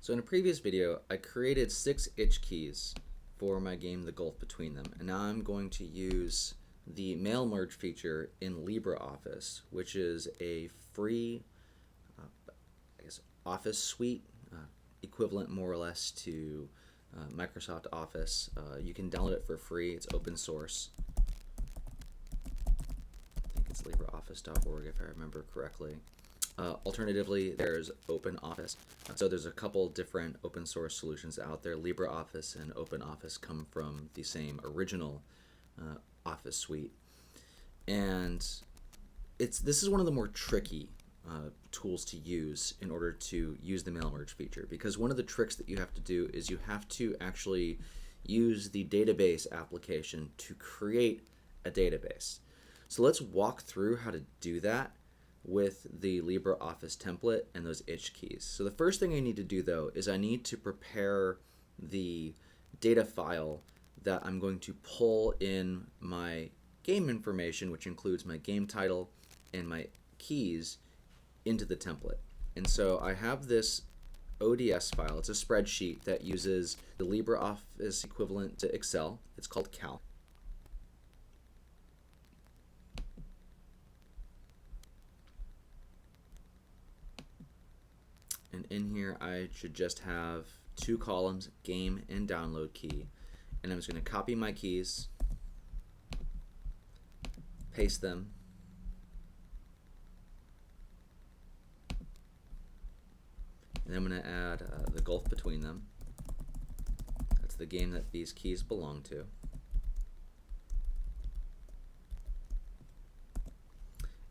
So in a previous video, I created 6 itch keys for my game The Gulf Between Them, and now I'm going to use the mail merge feature in LibreOffice, which is a free Office suite, equivalent more or less to Microsoft Office. You can download it for free. It's open source. I think it's LibreOffice.org if I remember correctly. Alternatively, there's OpenOffice. So there's a couple different open source solutions out there. LibreOffice and OpenOffice come from the same original Office suite. And this is one of the more tricky tools to use in order to use the mail merge feature, because one of the tricks that you have to do is you have to actually use the database application to create a database. So let's walk through how to do that with the LibreOffice template and those itch keys. So the first thing I need to do though is I need to prepare the data file that I'm going to pull in my game information, which includes my game title and my keys, into the template. And so I have this ODS file. It's a spreadsheet that uses the LibreOffice equivalent to Excel. It's called Cal. And in here I should just have 2 columns, game and download key. And I'm just going to copy my keys, paste them, and I'm going to add the Gulf Between Them. That's the game that these keys belong to.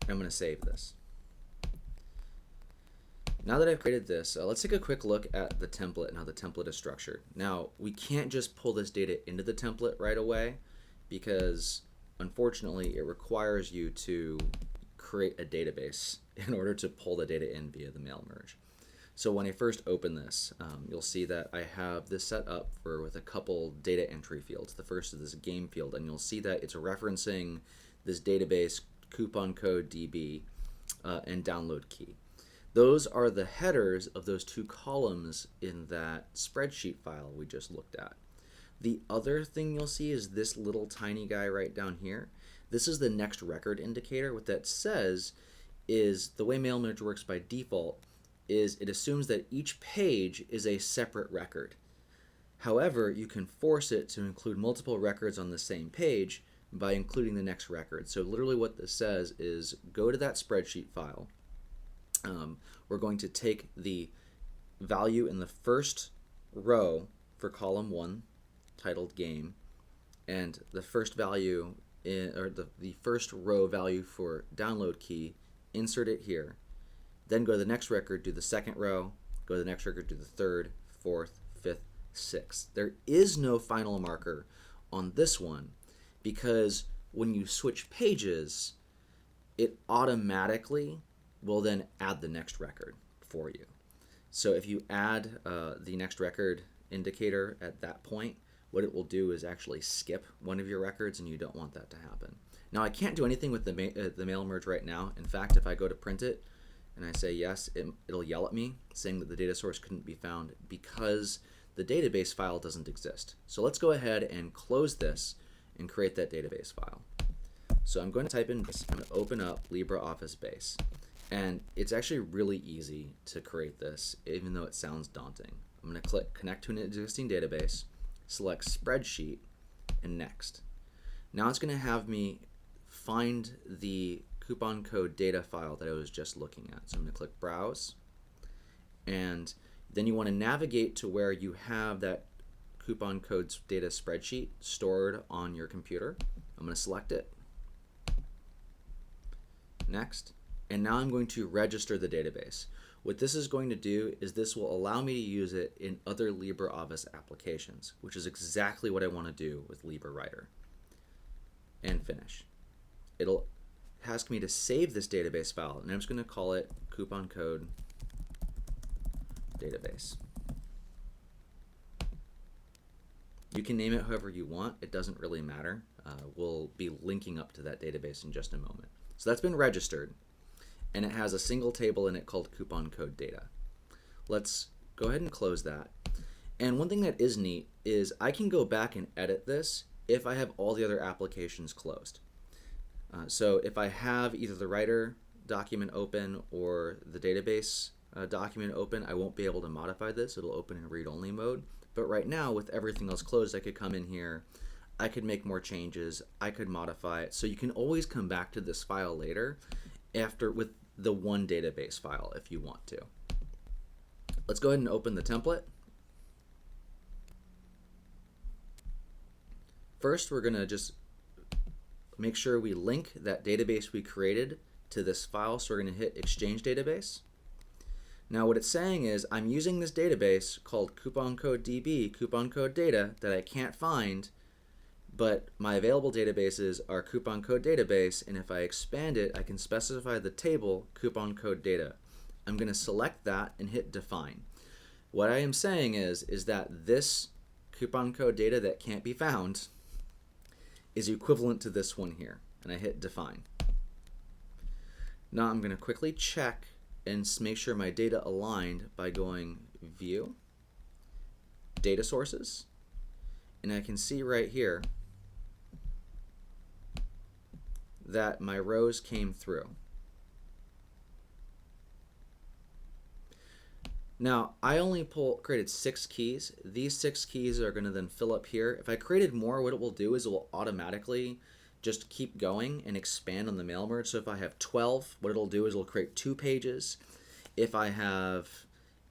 And I'm going to save this. Now that I've created this, let's take a quick look at the template and how the template is structured. Now, we can't just pull this data into the template right away because, unfortunately, it requires you to create a database in order to pull the data in via the mail merge. So when I first open this, you'll see that I have this set up with a couple data entry fields. The first is this game field, and you'll see that it's referencing this database, coupon code DB, and download key. Those are the headers of those 2 columns in that spreadsheet file we just looked at. The other thing you'll see is this little tiny guy right down here. This is the next record indicator. What that says is the way mail merge works by default is it assumes that each page is a separate record. However, you can force it to include multiple records on the same page by including the next record. So literally what this says is go to that spreadsheet file. We're going to take the value in the first row for column 1, titled game, and the first value the first row value for download key, insert it here. Then go to the next record, do the second row, go to the next record, do the 3rd, 4th, 5th, 6th. There is no final marker on this one because when you switch pages, it automatically will then add the next record for you. So if you add the next record indicator at that point, what it will do is actually skip one of your records, and you don't want that to happen. Now I can't do anything with the mail merge right now. In fact, if I go to print it and I say yes, it'll yell at me saying that the data source couldn't be found because the database file doesn't exist. So let's go ahead and close this and create that database file. So I'm going to type in base. I'm going to open up LibreOffice Base. And it's actually really easy to create this, even though it sounds daunting. I'm going to click Connect to an existing database, select Spreadsheet, and Next. Now it's going to have me find the coupon code data file that I was just looking at. So I'm going to click Browse, and then you want to navigate to where you have that coupon codes data spreadsheet stored on your computer. I'm going to select it. Next. And now I'm going to register the database. What this is going to do is this will allow me to use it in other LibreOffice applications, which is exactly what I want to do with LibreWriter. And finish. It'll ask me to save this database file, and I'm just going to call it coupon code database. You can name it however you want. It doesn't really matter. We'll be linking up to that database in just a moment. So that's been registered, and it has a single table in it called coupon code data. Let's go ahead and close that. And one thing that is neat is I can go back and edit this if I have all the other applications closed. So if I have either the writer document open or the database document open, I won't be able to modify this. It'll open in read-only mode. But right now, with everything else closed, I could come in here, I could make more changes, I could modify it. So you can always come back to this file later after with the one database file if you want to. Let's go ahead and open the template. First, we're going to just make sure we link that database we created to this file. So we're going to hit Exchange Database. Now what it's saying is I'm using this database called coupon code DB, coupon code data, that I can't find, but my available databases are coupon code database, and if I expand it, I can specify the table coupon code data. I'm going to select that and hit define. What I am saying is that this coupon code data that can't be found is equivalent to this one here, and I hit define. Now I'm going to quickly check and make sure my data aligned by going view, data sources, and I can see right here that my rows came through. Now I only created 6 keys. These 6 keys are going to then fill up here. If I created more, what it will do is it will automatically just keep going and expand on the mail merge. So if I have 12, what it'll do is it'll create 2 pages. If I have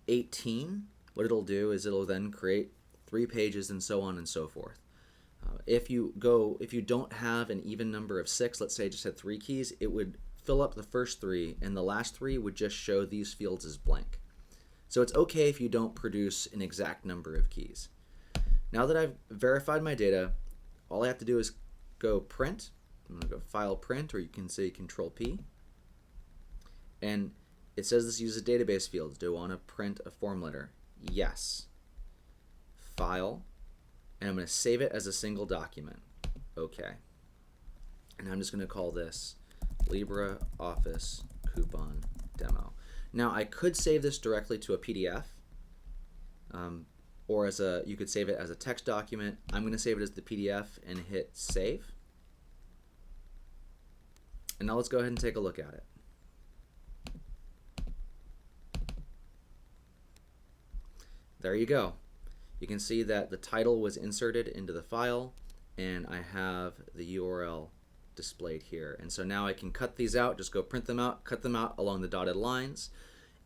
18, what it'll do is it'll then create 3 pages, and so on and so forth. If you don't have an even number of 6, let's say I just had 3 keys, it would fill up the first 3, and the last 3 would just show these fields as blank. So it's okay if you don't produce an exact number of keys. Now that I've verified my data, all I have to do is go print. I'm going to go file print, or you can say Control P. And it says this uses database fields. Do I want to print a form letter? Yes. File. And I'm going to save it as a single document. Okay. And I'm just going to call this LibreOffice coupon demo. Now I could save this directly to a PDF, or you could save it as a text document. I'm going to save it as the PDF and hit save. And now let's go ahead and take a look at it. There you go. You can see that the title was inserted into the file, and I have the URL displayed here. And so now I can cut these out, just go print them out, cut them out along the dotted lines,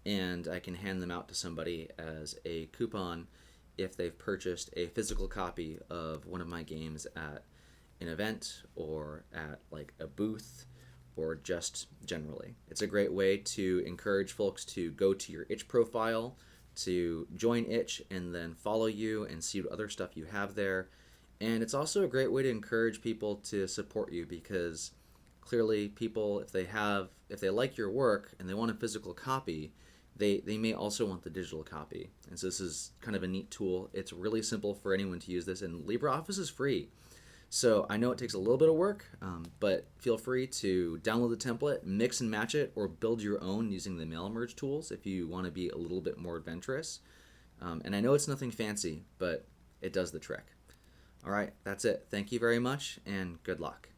and I can hand them out to somebody as a coupon if they've purchased a physical copy of one of my games at an event or at like a booth or just generally. It's a great way to encourage folks to go to your itch profile, to join itch and then follow you and see what other stuff you have there. And it's also a great way to encourage people to support you, because clearly people, if they like your work and they want a physical copy, they may also want the digital copy. And so this is kind of a neat tool. It's really simple for anyone to use this, and LibreOffice is free. So I know it takes a little bit of work, but feel free to download the template, mix and match it, or build your own using the mail merge tools if you want to be a little bit more adventurous. And I know it's nothing fancy, but it does the trick. All right, that's it. Thank you very much, and good luck.